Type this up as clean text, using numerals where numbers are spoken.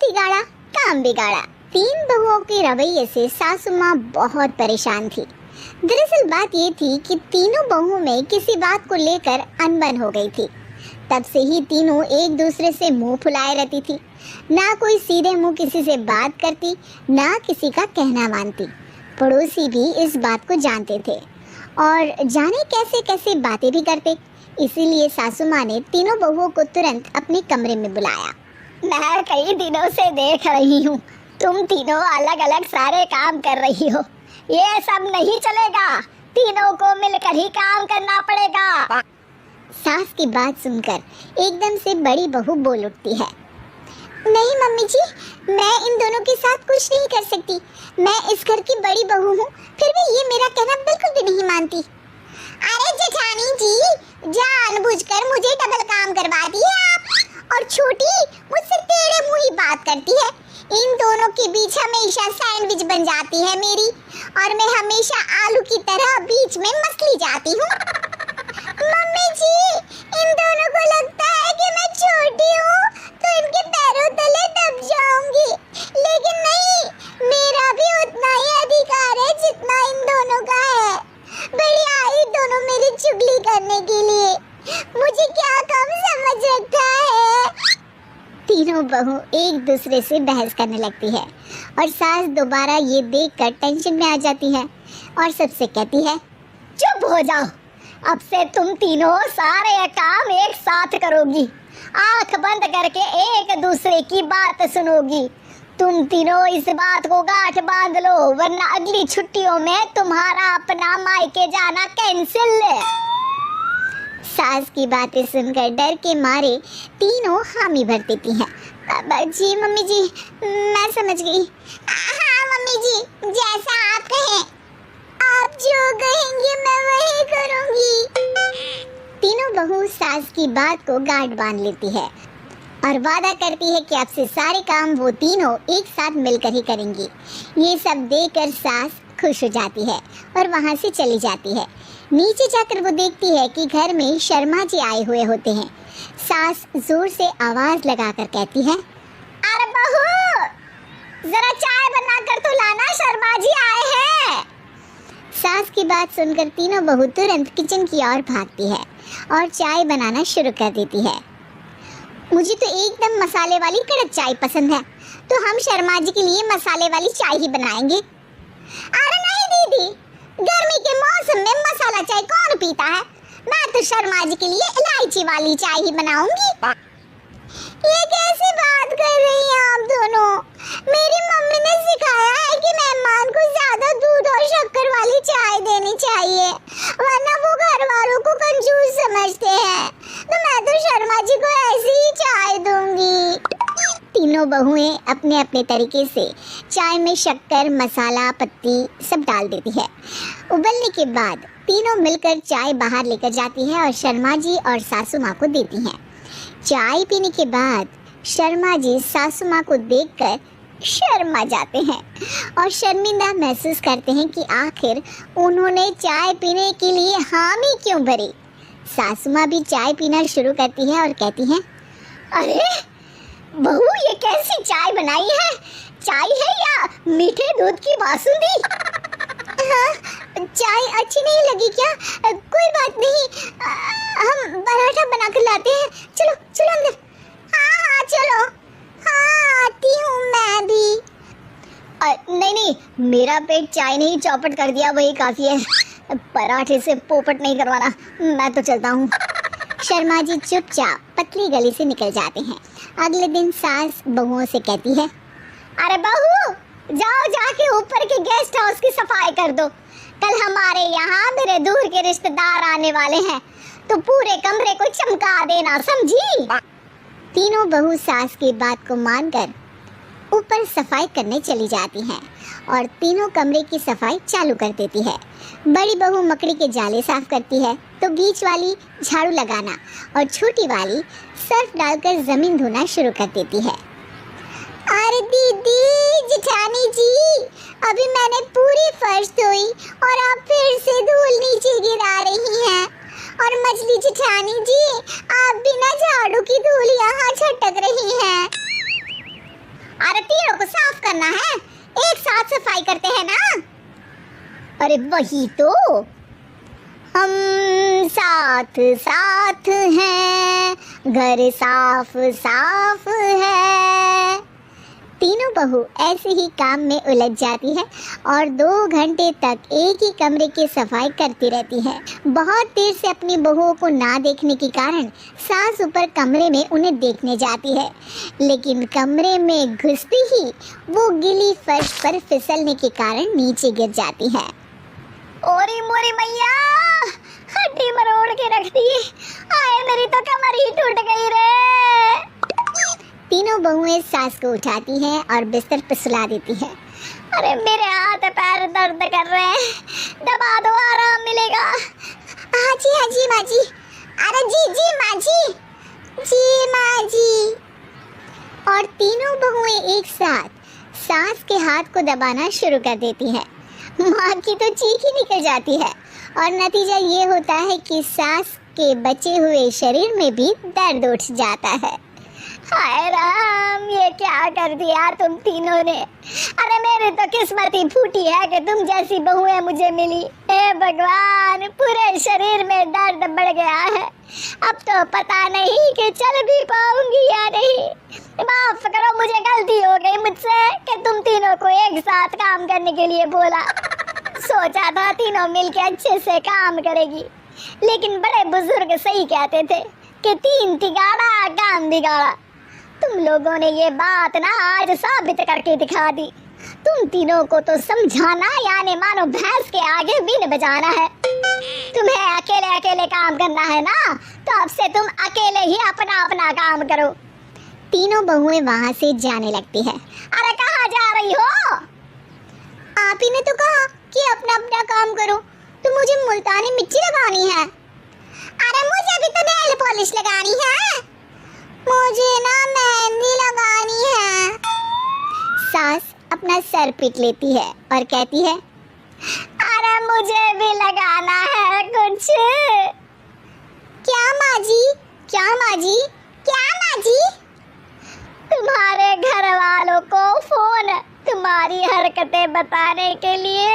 बुद्धि गाड़ा काम बिगाड़ा। तीन बहुओं के रवैये से सासू माँ बहुत परेशान थी। दरअसल बात ये थी कि तीनों बहुओं में किसी बात को लेकर अनबन हो गई थी। तब से ही तीनों एक दूसरे से मुंह फुलाए रहती थी। ना कोई सीधे मुंह किसी से बात करती, ना किसी का कहना मानती। पड़ोसी भी इस बात को जानते थे और जाने कैसे कैसे बातें भी करते। इसीलिए सासू माँ ने तीनों बहुओं को तुरंत अपने कमरे में बुलाया। मैं कई दिनों से देख रही हूँ, तुम तीनों अलग अलग सारे काम कर रही हो। ये सब नहीं चलेगा, तीनों को मिलकर ही काम करना पड़ेगा। सास की बात सुनकर एकदम से बड़ी बहू बोल उठती है। नहीं मम्मी जी, मैं इन दोनों के साथ कुछ नहीं कर सकती। मैं इस घर की बड़ी बहू हूँ, फिर भी ये मेरा कहना बिल्कुल भी नहीं मानती। अरे जेठानी जी, जानबूझकर मुझे डबल काम करवाती है आप। और छोटी मुझसे टेढ़े मुंह ही बात करती है। इन दोनों के बीच हमेशा सैंडविच बन जाती है मेरी, और मैं हमेशा आलू की तरह बीच में मसली जाती हूँ। मम्मी जी, इन दोनों को लगता है कि मैं छोटी हूँ तो इनके पैरों तले दब जाऊंगी, लेकिन नहीं, मेरा भी उतना ही अधिकार है जितना इन दोनों का है। बढ़िया आई दोनों मेरी चुगली करने के लिए, मुझे क्या कम समझ रखा है। तीनों बहू एक दूसरे से बहस करने लगती है और सास दोबारा ये देखकर टेंशन में आ जाती है और सबसे कहती है, चुप हो जाओ, अब से तुम तीनों सारे काम एक साथ करोगी। आंख बंद करके एक दूसरे की बात सुनोगी। तुम तीनों इस बात को गांठ बांध लो, वरना अगली छुट्टियों में तुम्हारा अपना मायके जाना कैंसिल है। सास की बातें सुनकर डर के मारे तीनों हामी भर देती हैं। जी मम्मी जी, मैं समझ गई। हाँ मम्मी जी, जैसा आप कहें, आप जो कहेंगे मैं वही करूंगी। तीनों बहू सास की बात को गांठ बांध लेती है और वादा करती है कि अब से सारे काम वो तीनों एक साथ मिलकर ही करेंगी। ये सब देखकर सास खुश हो जाती है और वहाँ से चली जाती है। नीचे जाकर वो देखती है कि घर में शर्मा जी आए हुए होते हैं। सास जोर से आवाज लगाकर कहती है, अरे बहू, जरा चाय बना कर तो लाना, शर्मा जी आए हैं। सास की बात सुनकर तीनों बहू तुरंत किचन की ओर भागती है और चाय बनाना शुरू कर देती है। मुझे तो एकदम मसाले वाली कड़क चाय पसंद है, तो हम शर्मा जी के लिए मसाले वाली चाय ही बनाएंगे। अरे नहीं दीदी, गर्मी के मौसम में मसाला चाय कौन पीता है? मैं तो शर्मा जी के लिए इलायची वाली चाय ही बनाऊंगी। ये कैसी बात कर रही हैं आप दोनों? मेरी मम्मी ने सिखाया है कि मेहमान को ज्यादा दूध और शक्कर वाली चाय देनी चाहिए, वरना वो घर वालों को कंजूस समझते हैं। तो मैं तो शर्मा जी को ऐसी ही चाय दूंगी। तीनों बहुएं अपने अपने तरीके से चाय में शक्कर, मसाला, पत्ती सब डाल देती है। उबलने के बाद तीनों मिलकर चाय बाहर लेकर जाती है और शर्मा जी और सासू माँ को देती हैं। चाय पीने के बाद शर्मा जी सासू माँ को देखकर शर्मा जाते हैं और शर्मिंदा महसूस करते हैं कि आखिर उन्होंने चाय पीने के लिए हामी क्यों भरी। सासू माँ भी चाय पीना शुरू करती है और कहती हैं, अरे बहू, ये कैसी चाय बनाई है? चाय है या मीठे दूध की बासुंदी? हाँ, चाय अच्छी नहीं लगी क्या? कोई बात नहीं, हम पराठा बना कर लाते हैं। चलो चलो अंदर। हाँ चलो। हाँ आती हूँ मैं भी। नहीं नहीं, मेरा पेट चाय ने ही चौपट कर दिया, वही काफी है। पराठे से पोपट नहीं करवाना, मैं तो चलता हूँ। शर्मा जी चुपचाप पतली गली से निकल जाते हैं। अगले दिन सास बहुओं से कहती है, अरे बहू, जाओ जाके ऊपर के गेस्ट हाउस की सफाई कर दो। कल हमारे यहाँ मेरे दूर के रिश्तेदार आने वाले हैं, तो पूरे कमरे को चमका देना, समझी? तीनों बहू सास की बात को मानकर ऊपर सफाई करने चली जाती हैं और तीनों कमरे की सफाई चालू कर देती है। बड़ी बहू मकड़ी के जाले साफ करती है, तो बीच वाली झाड़ू लगाना और छोटी वाली सर्फ डालकर जमीन धोना शुरू कर देती है। अरे दीदी, जेठानी जी, अभी मैंने पूरी फर्श धोई और आप फिर से धूल नीचे गिरा रही हैं। और मछली जेठानी जी, आप बिना झाड़ू की धूल यहाँ छटक रही हैं। अरे तीनों को साफ करना है, एक साथ सफाई करते हैं ना। अरे वही तो, हम साथ साथ हैं, घर साफ साफ है। तीनों बहू ऐसे ही काम में उलझ जाती है और 2 घंटे तक एक ही कमरे की सफाई करती रहती है। बहुत देर से अपनी बहुओं को ना देखने के कारण सास ऊपर कमरे में उन्हें देखने जाती है, लेकिन कमरे में घुसती ही वो गीली फर्श पर फिसलने के कारण नीचे गिर जाती है। ओरी मोरी मैया, हड्डी मरोड़ के रख दी, आए मेरी तो कमर ही टूट गई रे। तीनों बहुएं सास को उठाती हैं और बिस्तर पर सुला देती हैं। अरे मेरे हाथ पैर दर्द कर रहे हैं, दबा दो, आराम मिलेगा। हाँ जी माँ जी। अरे जी माँ जी, जी माँ जी। और तीनों बहुएं एक साथ सास के हाथ को दबाना शुरू कर देती हैं। माँ की तो चीख ही निकल जाती है और नतीजा ये होता है कि सास के बचे हुए शरीर में भी दर्द उठ जाता है। हाय राम, ये क्या कर दिया तुम तीनों ने। अरे मेरी तो किस्मत ही फूटी है कि तुम जैसी बहुएं मुझे मिली। हे भगवान, पूरे शरीर में दर्द बढ़ गया है, अब तो पता नहीं कि चल भी पाऊंगी या नहीं। माफ करो, मुझे गलती हो गई मुझसे कि तुम तीनों को एक साथ काम करने के लिए बोला। सोचा था तीनों मिलके अच्छे से काम करेगी, लेकिन बड़े बुजुर्ग सही कहते थे कि 3 तिगाड़ा काम बिगाड़ा। तुम लोगों ने ये बात ना आज साबित करके दिखा दी। तुम तीनों को तो समझाना यानी मानो भैंस के आगे बीन बजाना है। तुम्हें अकेले अकेले काम करना है ना, तो अब से तुम अकेले ही अपना अपना काम करो। तीनों बहुएं वहां से जाने लगती है। अरे कहाँ जा रही हो? आप ही ने तो कहा कि अपना अपना काम करो, तो मुझे मुल्तानी मिट्टी लगानी है। अरे मुझे भी तो नेल पॉलिश लगानी है, मुझे ना मेहंदी लगानी है। सास अपना सर पीट लेती है और कहती है, अरे मुझे भी लगाना है कुछ। क्या माँ जी, क्या माँ जी, क्या माँ जी? तुम्हारे घर वालों को फोन तुम्हारी हरकतें बताने के लिए।